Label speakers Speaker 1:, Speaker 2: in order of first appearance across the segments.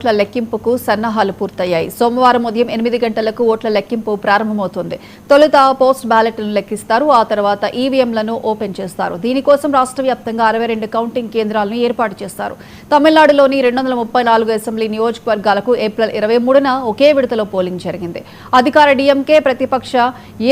Speaker 1: ఓట్ల లెక్కింపుకు సన్నాహాలు పూర్తయ్యాయి. సోమవారం ఉదయం 8 గంటలకు ఓట్ల లెక్కింపు ప్రారంభమవుతుంది. తొలుత పోస్ట్ బ్యాలెట్లను లెక్కిస్తారు. ఆ తర్వాత ఈవీఎంలను ఓపెన్ చేస్తారు. దీనికోసం రాష్ట్ర వ్యాప్తంగా 62 కౌంటింగ్ కేంద్రాలను ఏర్పాటు చేస్తారు. తమిళనాడులోని 234 అసెంబ్లీ నియోజకవర్గాలకు ఏప్రిల్ 23న ఒకే విడతలో పోలింగ్ జరిగింది. అధికార డీఎంకే, ప్రతిపక్ష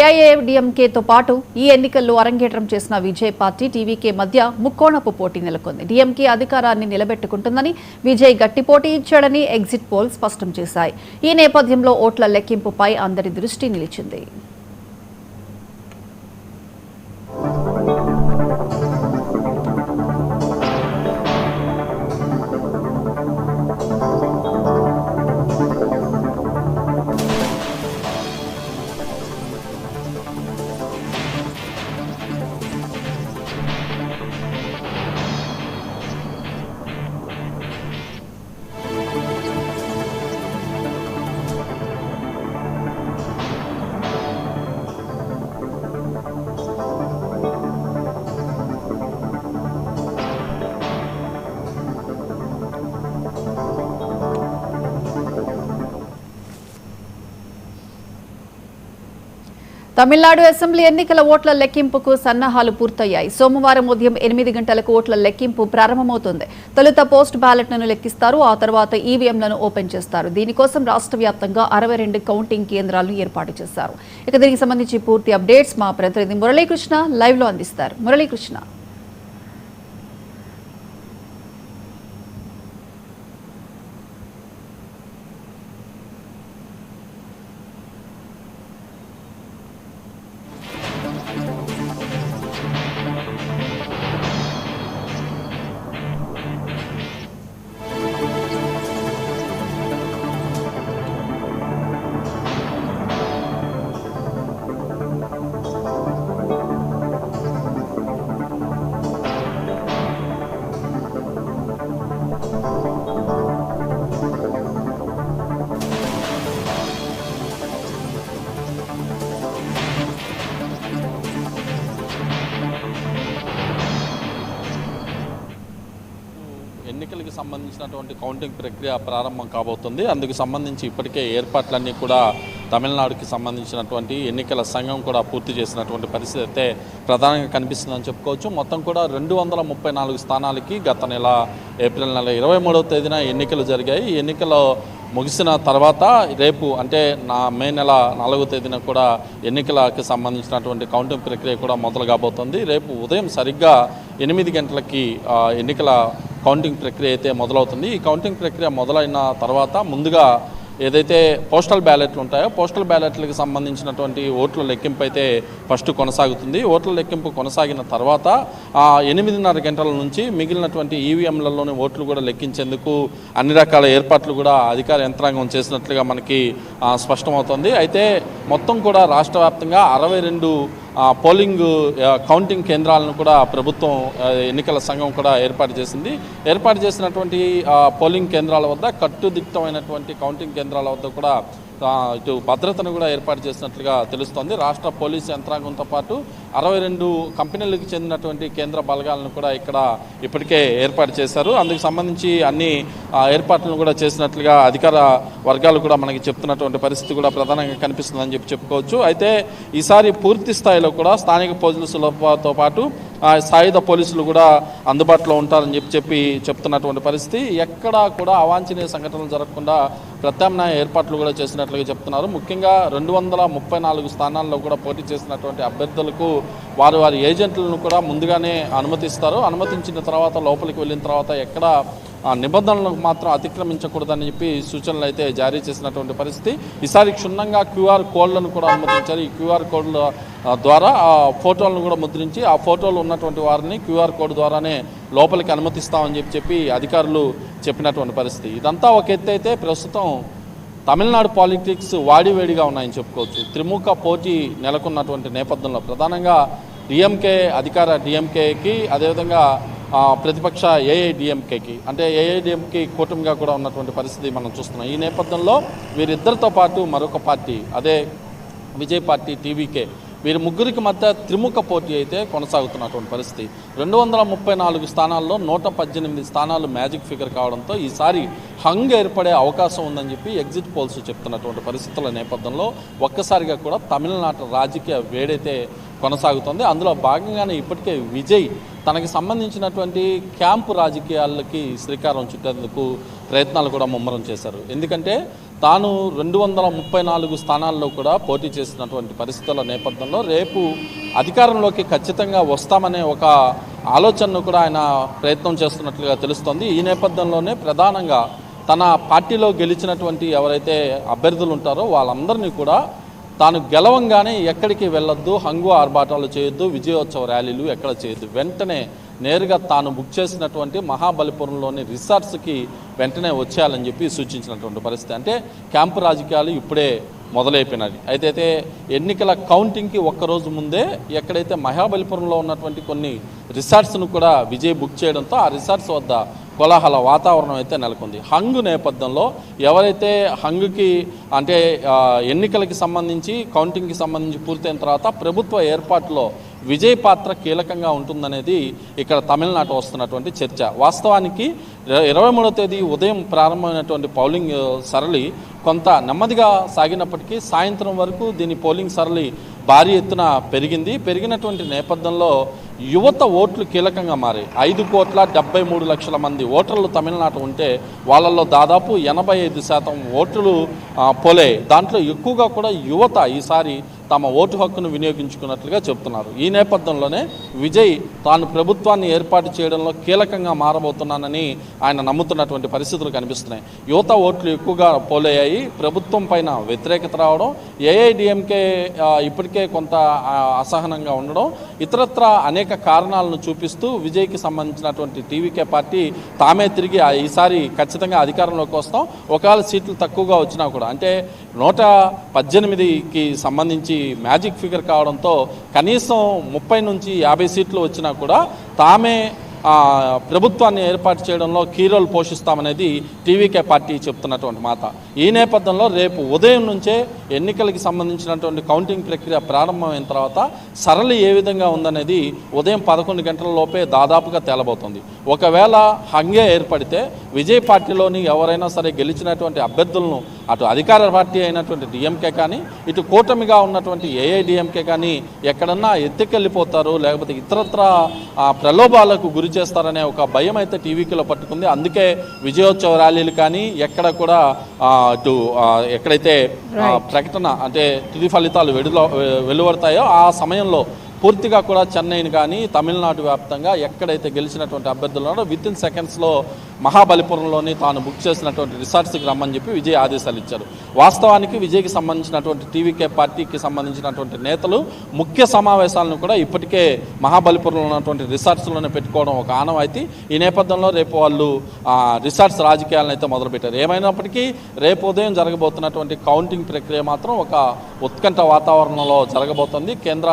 Speaker 1: ఏఐఏడీఎంకేతో పాటు ఈ ఎన్నికల్లో అరంగేట్రం చేసిన విజయ్ పార్టీ టీవీకే మధ్య ముక్కోణపు పోటీ నెలకొంది. డీఎంకే అధికారాన్ని నిలబెట్టుకుంటుందని విజయ్ గట్టి పోటీ ఇచ్చాడని ఎగ్జిట్ పోల్ స్పష్టం చేశాయి. ఈ నేపథ్యంలో ఓట్ల లెక్కింపుపై అందరి దృష్టి నిలిచింది. తమిళనాడు అసెంబ్లీ ఎన్నికల ఓట్ల లెక్కింపుకు సన్నాహాలు పూర్తయ్యాయి. సోమవారం ఉదయం 8 గంటలకు ఓట్ల లెక్కింపు ప్రారంభమవుతుంది. తొలుత పోస్ట్ బ్యాలెట్లను లెక్కిస్తారు. ఆ తర్వాత ఈవీఎంలను ఓపెన్ చేస్తారు. దీనికోసం రాష్ట్ర వ్యాప్తంగా 62 కౌంటింగ్ కేంద్రాలను ఏర్పాటు చేశారు. ఇక దీనికి సంబంధించి పూర్తి అప్డేట్స్ మా ప్రతినిధి మురళీకృష్ణ లైవ్ లో అందిస్తారు. మురళీకృష్ణ,
Speaker 2: ఎన్నికలకు సంబంధించినటువంటి కౌంటింగ్ ప్రక్రియ ప్రారంభం కాబోతుంది. అందుకు సంబంధించి ఇప్పటికే ఏర్పాట్లన్నీ కూడా తమిళనాడుకి సంబంధించినటువంటి ఎన్నికల సంఘం కూడా పూర్తి చేసినటువంటి పరిస్థితి అయితే ప్రధానంగా కనిపిస్తుందని చెప్పుకోవచ్చు. మొత్తం కూడా 234 స్థానాలకి గత నెల ఏప్రిల్ నెల 23వ తేదీన ఎన్నికలు జరిగాయి. ఈ ఎన్నికల్లో ముగిసిన తర్వాత రేపు అంటే మే నెల 4వ తేదీన కూడా ఎన్నికలకి సంబంధించినటువంటి కౌంటింగ్ ప్రక్రియ కూడా మొదలు కాబోతుంది. రేపు ఉదయం సరిగ్గా 8 గంటలకి ఎన్నికల కౌంటింగ్ ప్రక్రియ అయితే మొదలవుతుంది. ఈ కౌంటింగ్ ప్రక్రియ మొదలైన తర్వాత ముందుగా ఏదైతే పోస్టల్ బ్యాలెట్లు ఉంటాయో పోస్టల్ బ్యాలెట్లకు సంబంధించినటువంటి ఓట్ల లెక్కింపు అయితే ఫస్ట్ కొనసాగుతుంది. ఓట్ల లెక్కింపు కొనసాగిన తర్వాత 8:30 గంటల నుంచి మిగిలినటువంటి ఈవీఎంలలోని ఓట్లు కూడా లెక్కించేందుకు అన్ని రకాల ఏర్పాట్లు కూడా అధికార యంత్రాంగం చేసినట్లుగా మనకి స్పష్టమవుతుంది. అయితే మొత్తం కూడా రాష్ట్ర వ్యాప్తంగా 62 పోలింగ్ కౌంటింగ్ కేంద్రాలను కూడా ప్రభుత్వం ఎన్నికల సంఘం కూడా ఏర్పాటు చేసింది. ఏర్పాటు చేసినటువంటి పోలింగ్ కేంద్రాల వద్ద కట్టుదిట్టమైనటువంటి కౌంటింగ్ కేంద్రాల వద్ద కూడా ఇటు భద్రతను కూడా ఏర్పాటు చేసినట్లుగా తెలుస్తోంది. రాష్ట్ర పోలీసు యంత్రాంగంతో పాటు 62 కంపెనీలకు చెందినటువంటి కేంద్ర బలగాలను కూడా ఇక్కడ ఇప్పటికే ఏర్పాటు చేశారు. అందుకు సంబంధించి అన్ని ఏర్పాట్లను కూడా చేసినట్లుగా అధికార వర్గాలు కూడా మనకి చెప్తున్నటువంటి పరిస్థితి కూడా ప్రధానంగా కనిపిస్తుందని చెప్పుకోవచ్చు. అయితే ఈసారి పూర్తి స్థాయిలో కూడా స్థానిక పోలీసులతో పాటు సాయుధ పోలీసులు కూడా అందుబాటులో ఉంటారని చెప్తున్నటువంటి పరిస్థితి. ఎక్కడా కూడా అవాంఛనీయ సంఘటనలు జరగకుండా ప్రత్యామ్నాయ ఏర్పాట్లు కూడా చేసినట్లుగా చెప్తున్నారు. ముఖ్యంగా 234 స్థానాల్లో కూడా పోటీ చేసినటువంటి అభ్యర్థులకు వారి ఏజెంట్లను కూడా ముందుగానే అనుమతిస్తారు. అనుమతించిన తర్వాత లోపలికి వెళ్ళిన తర్వాత ఎక్కడ నిబంధనలకు మాత్రం అతిక్రమించకూడదని సూచనలు అయితే జారీ చేసినటువంటి పరిస్థితి. ఈసారి క్షుణ్ణంగా క్యూఆర్ కోడ్లను కూడా అనుమతించారు. ఈ క్యూఆర్ కోడ్ల ద్వారా ఫోటోలను కూడా ముద్రించి ఆ ఫోటోలు ఉన్నటువంటి వారిని క్యూఆర్ కోడ్ ద్వారానే లోపలికి అనుమతిస్తామని చెప్పి అధికారులు చెప్పినటువంటి పరిస్థితి. ఇదంతా ఒక ఎత్తు అయితే ప్రస్తుతం తమిళనాడు పాలిటిక్స్ వాడివేడిగా ఉన్నాయని చెప్పుకోవచ్చు. త్రిముఖ పోటీ నెలకొన్నటువంటి నేపథ్యంలో ప్రధానంగా డిఎంకే అధికార డిఎంకేకి అదేవిధంగా ప్రతిపక్ష ఏఐడిఎంకేకి అంటే ఏఐడిఎంకే కూటమిగా కూడా ఉన్నటువంటి పరిస్థితి మనం చూస్తున్నాం. ఈ నేపథ్యంలో వీరిద్దరితో పాటు మరొక పార్టీ అదే విజయ్ పార్టీ టీవీకే వీరి ముగ్గురికి మధ్య త్రిముఖ పోటీ అయితే కొనసాగుతున్నటువంటి పరిస్థితి. 234 స్థానాల్లో 118 స్థానాలు మ్యాజిక్ ఫిగర్ కావడంతో ఈసారి హంగ్ ఏర్పడే అవకాశం ఉందని చెప్పి ఎగ్జిట్ పోల్స్ చెప్తున్నటువంటి పరిస్థితుల నేపథ్యంలో ఒక్కసారిగా కూడా తమిళనాడు రాజకీయ వేడైతే కొనసాగుతుంది. అందులో భాగంగానే ఇప్పటికే విజయ్ తనకి సంబంధించినటువంటి క్యాంపు రాజకీయాలకి శ్రీకారం చుట్టేందుకు ప్రయత్నాలు కూడా ముమ్మరం చేశారు. ఎందుకంటే తాను 234 స్థానాల్లో కూడా పోటీ చేసినటువంటి పరిస్థితుల నేపథ్యంలో రేపు అధికారంలోకి ఖచ్చితంగా వస్తామనే ఒక ఆలోచనను కూడా ఆయన ప్రయత్నం చేస్తున్నట్లుగా తెలుస్తోంది. ఈ నేపథ్యంలోనే ప్రధానంగా తన పార్టీలో గెలిచినటువంటి ఎవరైతే అభ్యర్థులు ఉంటారో వాళ్ళందరినీ కూడా తాను గెలవంగానే ఎక్కడికి వెళ్ళొద్దు, హంగు ఆర్భాటాలు చేయొద్దు, విజయోత్సవ ర్యాలీలు ఎక్కడ చేయొద్దు, వెంటనే నేరుగా తాను బుక్ చేసినటువంటి మహాబలిపురంలోని రిసార్ట్స్కి వెంటనే వచ్చేయాలని చెప్పి సూచించినటువంటి పరిస్థితి. అంటే క్యాంపు రాజకీయాలు ఇప్పుడే మొదలైపోయినది. అయితే ఎన్నికల కౌంటింగ్కి ఒక్కరోజు ముందే ఎక్కడైతే మహాబలిపురంలో ఉన్నటువంటి కొన్ని రిసార్ట్స్ను కూడా విజయ్ బుక్ చేయడంతో ఆ రిసార్ట్స్ వద్ద కోలాహల వాతావరణం అయితే నెలకొంది. హంగు నేపథ్యంలో ఎవరైతే హంగుకి అంటే ఎన్నికలకి సంబంధించి కౌంటింగ్కి సంబంధించి పూర్తయిన తర్వాత ప్రభుత్వ ఏర్పాటులో విజయ్ పాత్ర కీలకంగా ఉంటుందనేది ఇక్కడ తమిళనాడు వస్తున్నటువంటి చర్చ. వాస్తవానికి 23వ తేదీ ఉదయం ప్రారంభమైనటువంటి పోలింగ్ సరళి కొంత నెమ్మదిగా సాగినప్పటికీ సాయంత్రం వరకు దీని పోలింగ్ సరళి భారీ ఎత్తున పెరిగినటువంటి నేపథ్యంలో యువత ఓట్లు కీలకంగా మారాయి. 5,73,00,000 మంది ఓటర్లు తమిళనాడు ఉంటే వాళ్ళల్లో దాదాపు 85% ఓట్లు పోలే. దాంట్లో ఎక్కువగా కూడా యువత ఈసారి తమ ఓటు హక్కును వినియోగించుకున్నట్లుగా చెబుతున్నారు. ఈ నేపథ్యంలోనే విజయ్ తాను ప్రభుత్వాన్ని ఏర్పాటు చేయడంలో కీలకంగా మారబోతున్నానని ఆయన నమ్ముతున్నటువంటి పరిస్థితులు కనిపిస్తున్నాయి. యువత ఓట్లు ఎక్కువగా పోలయ్యాయి. ప్రభుత్వం పైన వ్యతిరేకత రావడం, ఏఐడిఎంకే ఇప్పటికే కొంత అసహనంగా ఉండడం, ఇతరత్ర అనేక కారణాలను చూపిస్తూ విజయ్కి సంబంధించినటువంటి టీవీకే పార్టీ తామే తిరిగి ఈసారి ఖచ్చితంగా అధికారంలోకి వస్తాం, ఒకవేళ సీట్లు తక్కువగా వచ్చినా కూడా అంటే 118కి సంబంధించి మ్యాజిక్ ఫిగర్ కావడంతో కనీసం 30 నుంచి 50 సీట్లు వచ్చినా కూడా తామే ప్రభుత్వాన్ని ఏర్పాటు చేయడంలో కీ రోల్ పోషిస్తామనేది టీవీకే పార్టీ చెప్తున్నటువంటి మాట. ఈ నేపథ్యంలో రేపు ఉదయం నుంచే ఎన్నికలకి సంబంధించినటువంటి కౌంటింగ్ ప్రక్రియ ప్రారంభమైన తర్వాత సరళి ఏ విధంగా ఉందనేది ఉదయం 11 గంటల లోపే దాదాపుగా తేలబోతుంది. ఒకవేళ హంగే ఏర్పడితే విజయ్ పార్టీలోని ఎవరైనా సరే గెలిచినటువంటి అభ్యర్థులను అటు అధికార పార్టీ అయినటువంటి డిఎంకే కానీ ఇటు కూటమిగా ఉన్నటువంటి ఏఐడిఎంకే కానీ ఎక్కడన్నా ఎత్తుకెళ్ళిపోతారు, లేకపోతే ఇతరత్ర ప్రలోభాలకు గురి చేస్తారనే ఒక భయం అయితే టీవీలో పట్టుకుంది. అందుకే విజయోత్సవ ర్యాలీలు కానీ ఎక్కడ కూడా ఎక్కడైతే ప్రకటన అంటే తుది ఫలితాలు వెలువడతాయో ఆ సమయంలో పూర్తిగా కూడా చెన్నైని కానీ తమిళనాడు వ్యాప్తంగా ఎక్కడైతే గెలిచినటువంటి అభ్యర్థులు ఉన్నారో వితిన్ సెకండ్స్లో మహాబలిపురంలోని తాను బుక్ చేసినటువంటి రిసార్ట్స్కి రమ్మని చెప్పి విజయ్ ఆదేశాలు ఇచ్చారు. వాస్తవానికి విజయ్కి సంబంధించినటువంటి టీవీకే పార్టీకి సంబంధించినటువంటి నేతలు ముఖ్య సమావేశాలను కూడా ఇప్పటికే మహాబలిపురంలో ఉన్నటువంటి రిసార్ట్స్లోనే పెట్టుకోవడం ఒక ఆనవాయితీ. ఈ నేపథ్యంలో రేపు వాళ్ళు రిసార్ట్స్ రాజకీయాలను అయితే మొదలుపెట్టారు. ఏమైనప్పటికీ రేపు ఉదయం జరగబోతున్నటువంటి కౌంటింగ్ ప్రక్రియ మాత్రం ఒక ఉత్కంఠ వాతావరణంలో జరగబోతుంది. కేంద్ర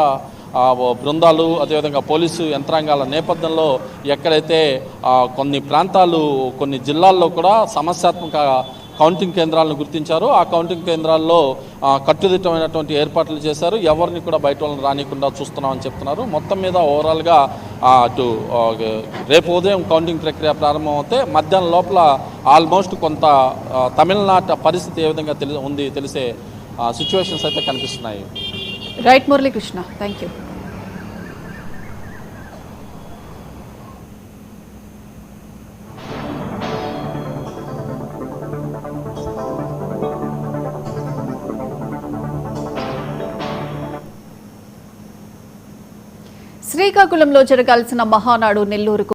Speaker 2: బృందాలు అదేవిధంగా పోలీసు యంత్రాంగాల నేపథ్యంలో ఎక్కడైతే కొన్ని ప్రాంతాలు కొన్ని జిల్లాల్లో కూడా సమస్యాత్మక కౌంటింగ్ కేంద్రాలను గుర్తించారు. ఆ కౌంటింగ్ కేంద్రాల్లో కట్టుదిట్టమైనటువంటి ఏర్పాట్లు చేశారు. ఎవరిని కూడా బయట వాళ్ళని రానికుండా చూస్తున్నామని చెప్తున్నారు. మొత్తం మీద ఓవరాల్గా అటు రేపు ఉదయం కౌంటింగ్ ప్రక్రియ ప్రారంభమవుతే మధ్యాహ్నం లోపల ఆల్మోస్ట్ కొంత తమిళనాడు పరిస్థితి ఏ విధంగా తెలిసే సిచ్యువేషన్స్ అయితే కనిపిస్తున్నాయి.
Speaker 1: Right Muralikrishna, thank you. శ్రీకాకుళంలో జరగాల్సిన మహానాడు నెల్లూరుకు